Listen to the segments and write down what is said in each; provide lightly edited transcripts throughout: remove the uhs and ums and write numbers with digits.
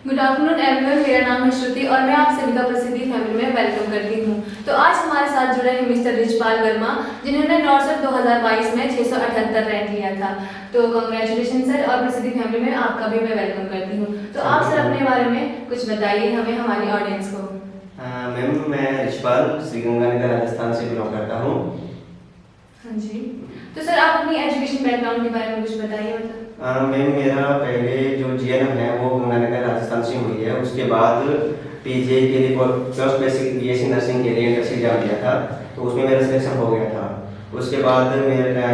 Good afternoon everyone, मेरा नाम है श्रुति और मैं आप सभी का प्रसिद्धि फैमिली में वेलकम करती हूँ। तो आज हमारे साथ जुड़े हैं मिस्टर रिचपाल वर्मा, जिन्होंने नॉर्सर 2022 में 678 रैंक लिया था। तो कांग्रेचुलेशन सर, और प्रसिद्धि फैमिली में आपका भी मैं वेलकम करती हूँ। तो आप सर अपने बारे में कुछ बताइए हमें, हमारी ऑडियंस को। मैम, मैं रिचपाल श्रीगंगानगर राजस्थान से बिलोंग करता हूँ। हाँ जी, तो सर आप अपनी एजुकेशन बैकग्राउंड के बारे में कुछ बताइए। मैम, मेरा पहले जो जीएनएम है वो गंगानगर राजस्थान से हुई है। उसके बाद पीजीआई के लिए पोस्ट बेसिक बीएससी नर्सिंग के लिए एंट्रेंस एग्जाम दिया था, तो उसमें मेरा सिलेक्शन हो गया था। उसके बाद मेरा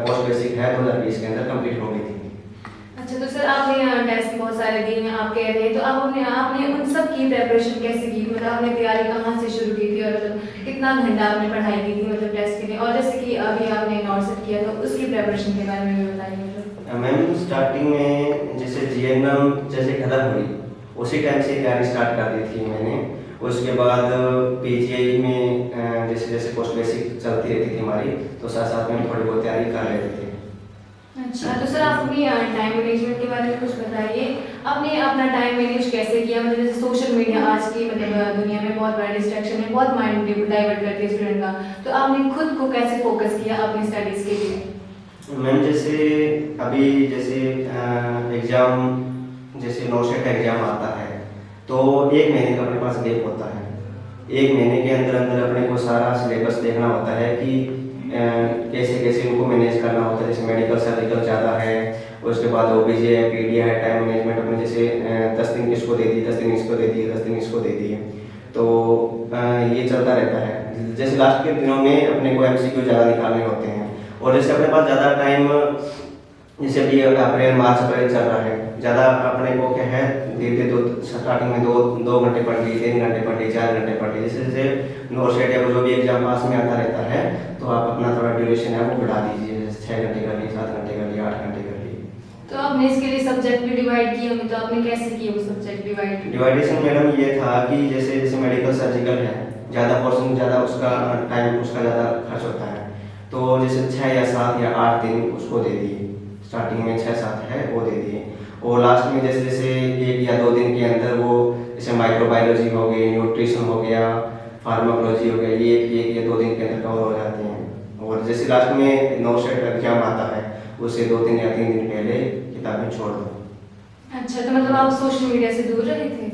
पोस्ट बेसिक है 2020 के अंदर कंप्लीट हो गई थी। अच्छा, तो सर आपने टेस्ट बहुत सारे दिए हैं, आप कह रहे हैं, तो आपने उन सब की प्रिपरेशन कैसे की? मतलब आपने तैयारी कहाँ से शुरू की थी और मतलब कितना घंटा आपने पढ़ाई की थी मतलब टेस्ट के लिए? और जैसे कि अभी आपने नॉर्सर किया तो उसकी प्रिपरेशन के बारे में भी बताइए। मैम, स्टार्टिंग में जैसे जीएनएम जैसे खत्म हुई उसी टाइम से तैयारी स्टार्ट कर दी थी मैंने। उसके बाद पीजीआई में जैसे जैसे पोस्ट बेसिक चलती रहती थी हमारी, तो साथ साथ में थोड़ी बहुत तैयारी कर रहे थे। अच्छा, तो सर आप अपनी टाइम मैनेजमेंट के बारे में कुछ बताइए। आपने अपना टाइम मैनेज कैसे किया? मतलब जैसे सोशल मीडिया आज की मतलब दुनिया में बहुत बड़ा डिस्ट्रैक्शन है, बहुत माइंड डाइवर्ट करती है स्टूडेंट का, तो आपने खुद को कैसे फोकस किया अपनी स्टडीज के लिए? मैम, जैसे अभी जैसे एग्ज़ाम जैसे नॉर्सेट का एग्ज़ाम आता है तो एक महीने का अपने पास गैप होता है। एक महीने के अंदर अंदर अपने को सारा सिलेबस देखना होता है कि कैसे कैसे उनको मैनेज करना होता है। जैसे मेडिकल सर्जिकल ज़्यादा है, उसके बाद ओबीजी है, पीडिया है, टाइम मैनेजमेंट अपने जैसे 10 दिन किसको दे दिए, 10 दिन इसको दे दिए, 10 दिन इसको दे दिए, तो ये चलता रहता है। जैसे लास्ट के दिनों में अपने को एमसीक्यू ज़्यादा निकालने होते हैं, और जैसे अपने पास ज़्यादा टाइम जैसे अभी अप्रैल मार्च अप्रैल चल रहा है, ज़्यादा अपने को क्या है धीरे धीरे स्टार्टिंग में दो घंटे पढ़ ली, 3 घंटे पढ़ ली, 4 घंटे पढ़ ली। जैसे जैसे नॉर्सेट या जो भी एग्जाम पास में आता रहता है तो आप अपना थोड़ा ड्यूरेशन है वो बढ़ा दीजिए। जैसे 6 घंटे कर लिए, 7 घंटे कर लिए, 8 घंटे कर लिए। तो आपने इसके लिए सब्जेक्ट भी डिवाइड किए होंगे, तो आपने कैसे किए वो सब्जेक्ट डिवाइड? डिवाइडेशन मैडम ये था कि जैसे जैसे मेडिकल सर्जिकल है, ज़्यादा पोर्शन ज़्यादा उसका टाइम उसका ज़्यादा खर्च होता है, तो जैसे 6 या 7 या 8 दिन उसको दे दिए। स्टार्टिंग में 6-7 है वो दे दिए, और लास्ट में जैसे जैसे 1 या 2 दिन के अंदर वो जैसे माइक्रोबायोलॉजी हो गई, न्यूट्रिशन हो गया, फार्माकोलॉजी हो गया, ये 1 या 2 दिन के अंदर कवर हो जाते हैं। और जैसे लास्ट में नॉर्सेट एग्जाम आता है उससे 2 या 3 दिन पहले किताबें छोड़ दो। अच्छा, तो मतलब आप सोशल मीडिया से दूर रहे थे?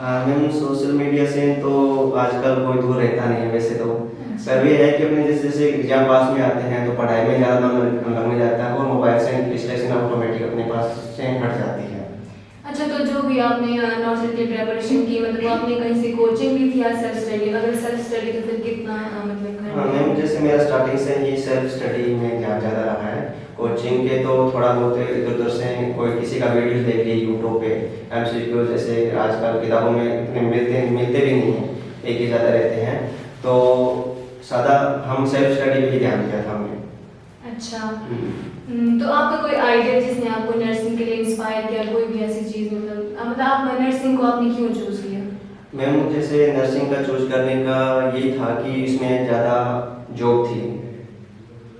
मैम, सोशल मीडिया से तो आजकल कोई दूर रहता नहीं है वैसे तो। सर ये है कि अपने जैसे जैसे एग्जाम पास में आते हैं तो पढ़ाई में ज़्यादा मन लगने जाता है, और मोबाइल से डिस्ट्रैक्शन ऑटोमेटिक अपने पास से हट जाती है। अच्छा, तो जो भी आपने नॉर्सर की प्रिपरेशन की, मतलब आपने कहीं से कोचिंग ली थी या सेल्फ स्टडी? अगर सेल्फ स्टडी तो फिर कितना मतलब? हाँ मैम, जैसे मेरा स्टार्टिंग से ही सेल्फ स्टडी में ध्यान ज़्यादा रहा है। कोचिंग के तो थोड़ा बहुत इधर उधर से कोई किसी का वीडियो देख ली यूट्यूब पे, एमसीक्यू जैसे आजकल किताबों में इतने मिलते भी नहीं हैं, एक ही ज़्यादा रहते हैं, तो सादा हम सेल्फ स्टडी पे ही ध्यान दिया था हमने। अच्छा, तो आपका कोई आइडिया जिसने आपको नर्सिंग के लिए इंस्पायर किया, कोई भी ऐसी चीज़? मतलब आप नर्सिंग को आपने क्यों चूज़ किया? मैम, जैसे नर्सिंग का चूज करने का यही था कि इसमें ज़्यादा जॉब थी,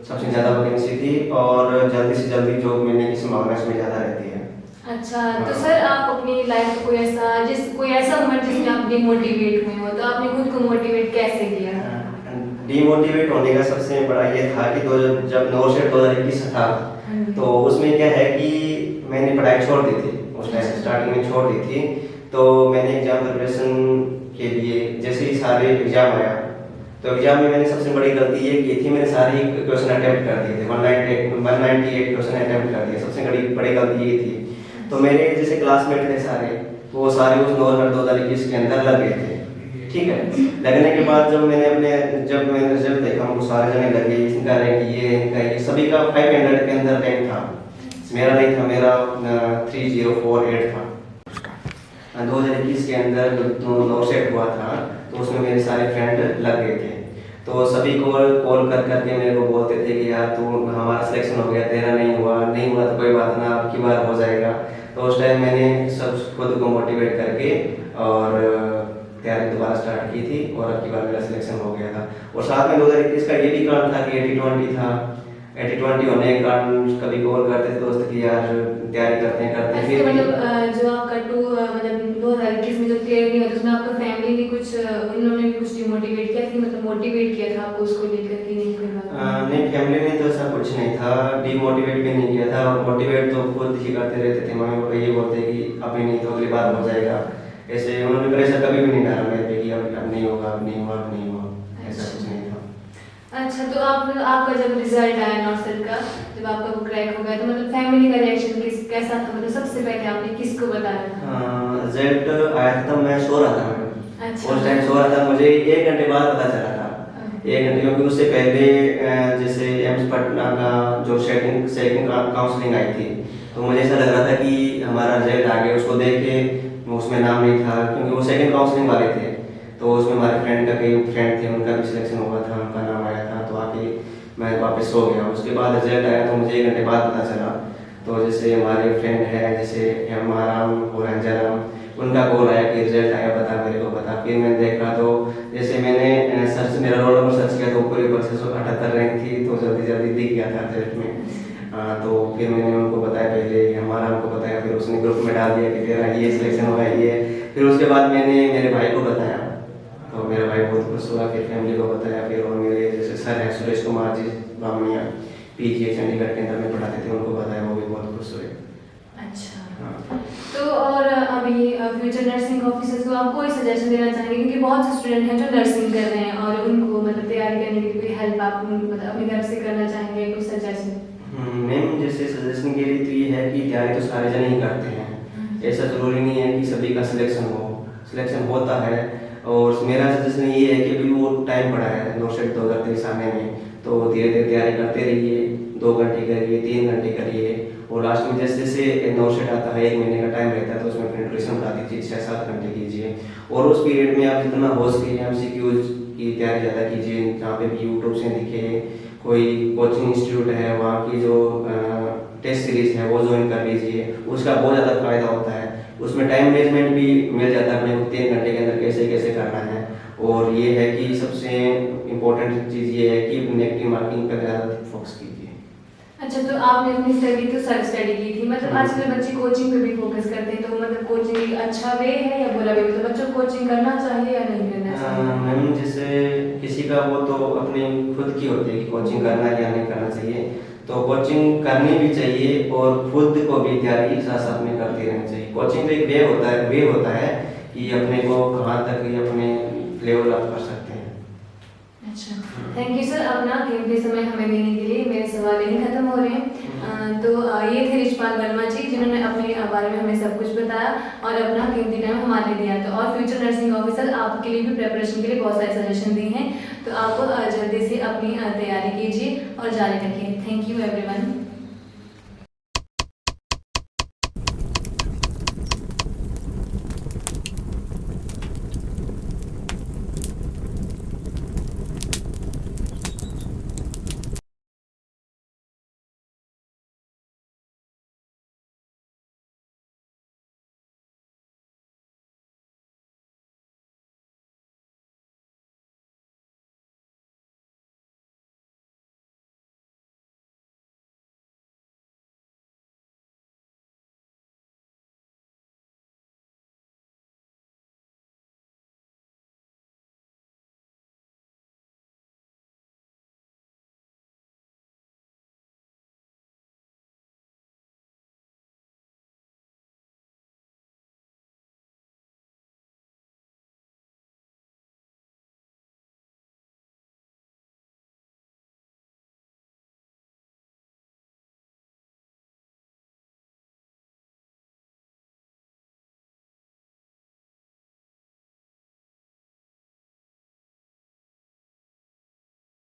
सबसे ज़्यादा वैकेंसी थी, और जल्दी से जल्दी जॉब मिलने की संभावना इसमें ज़्यादा रहती है। अच्छा, तो सर आप अपनी लाइफ में कोई ऐसा मोमेंट जिसमें आप डिमोटिवेट हुए हो, तो आपने खुद को मोटिवेट कैसे किया? डिमोटिवेट होने का सबसे बड़ा ये था कि जब नॉर्सेट 2021 था तो उसमें क्या है कि मैंने पढ़ाई छोड़ दी थी, उस टाइम स्टार्टिंग में छोड़ दी थी। तो मैंने एग्जाम प्रिपरेशन के लिए जैसे ही सारे एग्जाम आया तो एग्जाम में मैंने सबसे बड़ी गलती ये की थी, मैंने सारे क्वेश्चन अटेम्प्ट कर दिए थे, 198 क्वेश्चन अटेम्प्ट कर दिए। सबसे बड़ी गलती ये थी। तो मेरे जैसे क्लासमेट थे सारे, वो सारे उस नॉर्सर 2021 के अंदर लग गए थे। ठीक है, लगने के बाद जब मैंने रिजल्ट देखा, वो सारे जने लगे, इनका रैंक ये सभी का 500 के अंदर रैंक था, मेरा नहीं था, मेरा 3048 था। 2021 के अंदर जो नॉर्सेट हुआ था तो उसमें मेरे सारे फ्रेंड लग गए थे, तो सभी को कॉल कर करके मेरे को बोलते थे कि यार तू हमारा सिलेक्शन हो गया, तेरा नहीं हुआ तो कोई बात ना, अब की बार हो जाएगा। तो उस टाइम मैंने सब खुद को मोटिवेट करके और तैयारी दोबारा स्टार्ट की थी, और अब की बार मेरा सिलेक्शन हो गया था। और साथ में 2021 का ये भी कारण था कि 80-20 था, 80-20 होने के कारण कभी कॉल करते थे दोस्त की यार तैयारी करते हैं ऐसे फिर मतलब जो आपका मतलब 2021 में जो क्लियर नहीं हुआ तो उसमें आपका फैमिली ने कुछ उन्होंने भी कुछ डिमोटिवेट किया कि मतलब मोटिवेट किया था आपको उसको लेकर कि नहीं कोई बात नहीं? नहीं फैमिली ने तो ऐसा कुछ नहीं था, डीमोटिवेट भी नहीं किया था और मोटिवेट तो खुद ही करते रहते थे। मम्मी पापा ये बोलते कि अभी नहीं तो अगली बार हो जाएगा, ऐसे उन्होंने प्रेशर कभी भी नहीं डाला मेरे पे कि अब नहीं होगा, अब नहीं हुआ, अब नहीं हुआ, ऐसा कुछ नहीं था। अच्छा, तो आपका जब रिजल्ट आया नॉर्सर का, जब आपका वो क्रैक हो गया तो मतलब फैमिली का रिएक्शन कैसा था? मतलब सबसे पहले आपने किसको बताया था? रिजल्ट आया था तब मैं सो रहा था मैडम, अच्छा। उस टाइम सो रहा था, मुझे 1 घंटे बाद पता चला था। 1 घंटे, क्योंकि उससे पहले जैसे एम्स पटना का जो सेकंड काउंसलिंग आई थी तो मुझे ऐसा लग रहा था कि हमारा रिजल्ट आ गया, उसको देख के उसमें नाम नहीं था क्योंकि वो सेकंड काउंसलिंग वाले थे, तो उसमें हमारे फ्रेंड का कई फ्रेंड थे उनका भी सिलेक्शन हुआ था, उनका नाम आया था, तो आके मैं वापस सो गया। उसके बाद रिजल्ट आया तो मुझे 1 घंटे बाद पता चला। तो जैसे हमारे फ्रेंड है जैसे हेमाराम और अंजनाराम, उनका कॉल आया कि रिजल्ट आया, बता मेरे को बता। फिर मैंने देखा तो जैसे मैंने सर्च मेरा रोल नंबर सर्च किया तो ऊपर ऊपर 678 रैंक थी, तो जल्दी जल्दी दिख गया था रिजल्ट में। तो फिर मैंने उनको बताया, पहले हमारा उनको बताया, फिर उसने ग्रुप में डाल दिया कि तेरा ये सिलेक्शन हुआ है ये। फिर उसके बाद मैंने मेरे भाई को बताया तो मेरा भाई बहुत खुश हुआ, फिर फैमिली को बताया, फिर और मेरे जैसे सर हैं सुरेश कुमार जी बामनिया, पीजीआई चंडीगढ़ के अंदर में पढ़ाते थे, उनको बताया, वो भी बहुत खुश हुए। अच्छा। हाँ। तो और अभी फ्यूचर नर्सिंग ऑफिसर्स को आप कोई सजेशन देना चाहेंगे? क्योंकि बहुत से स्टूडेंट हैं जो नर्सिंग कर रहे हैं और उनको मतलब तैयारी करने के लिए कोई हेल्प आप मतलब अपनी तरफ से करना चाहेंगे, कुछ सजेशन? मैम जैसे सजेशन के लिए तो ये है कि तैयारी तो सारे जने ही करते हैं, ऐसा जरूरी नहीं है कि सभी का सिलेक्शन हो, सिलेक्शन होता है। और मेरा सजेशन ये है कि अभी वो टाइम पड़ा है नॉर्सेट 2023 आने में, तो धीरे धीरे तैयारी करते रहिए, 2 घंटे करिए, 3 घंटे करिए, और लास्ट में जैसे जैसे नॉर्सेट आता है 1 महीने का टाइम रहता है तो उसमें अपनी ड्यूरेशन बढ़ा दीजिए, 6-7 घंटे कीजिए, और उस पीरियड में आप जितना हो सके एमसीक्यूज की तैयारी ज़्यादा कीजिए, जहाँ पे भी यूट्यूब से दिखे कोई कोचिंग इंस्टीट्यूट है वहाँ की जो टेस्ट सीरीज है वो ज्वाइन कर लीजिए, उसका बहुत ज़्यादा फायदा होता है। उसमें टाइम मैनेजमेंट भी मिल जाता है अपने को, 3 घंटे के अंदर कैसे कैसे करना है। और ये है कि सबसे इम्पोर्टेंट चीज़ ये है कि नेगेटिव मार्किंग पर ज़्यादा फोकस कीजिए। अच्छा, तो आपने अपनी स्टडी तो सेल्फ स्टडी की थी, मतलब आजकल बच्चे कोचिंग पे भी फोकस करते हैं, तो मतलब कोचिंग एक अच्छा वे है या बुरा वे? तो बच्चों को कोचिंग करना चाहिए या नहीं करना चाहिए? मैम जैसे किसी का वो तो अपनी खुद की होती है कि कोचिंग करना है या नहीं करना चाहिए, तो कोचिंग करनी भी चाहिए और खुद को भी तैयारी साथ साथ में करती रहनी चाहिए। कोचिंग तो एक वे होता है कि अपने को कहाँ तक ये अपने लेवल अप कर सकते हैं। अच्छा, थैंक यू सर, अपना कीमती समय हमें देने के लिए। मेरे सवाल यहीं खत्म हो रहे हैं। तो ये थे रिचपाल वर्मा जी, जिन्होंने अपने बारे में हमें सब कुछ बताया और अपना कीमती टाइम हमारे लिए दिया। तो और फ्यूचर नर्सिंग ऑफिसर आपके लिए भी प्रिपरेशन के लिए बहुत सारे सजेशन दिए हैं, तो आप जल्दी से अपनी तैयारी कीजिए और जारी रखिए। Thank you everyone.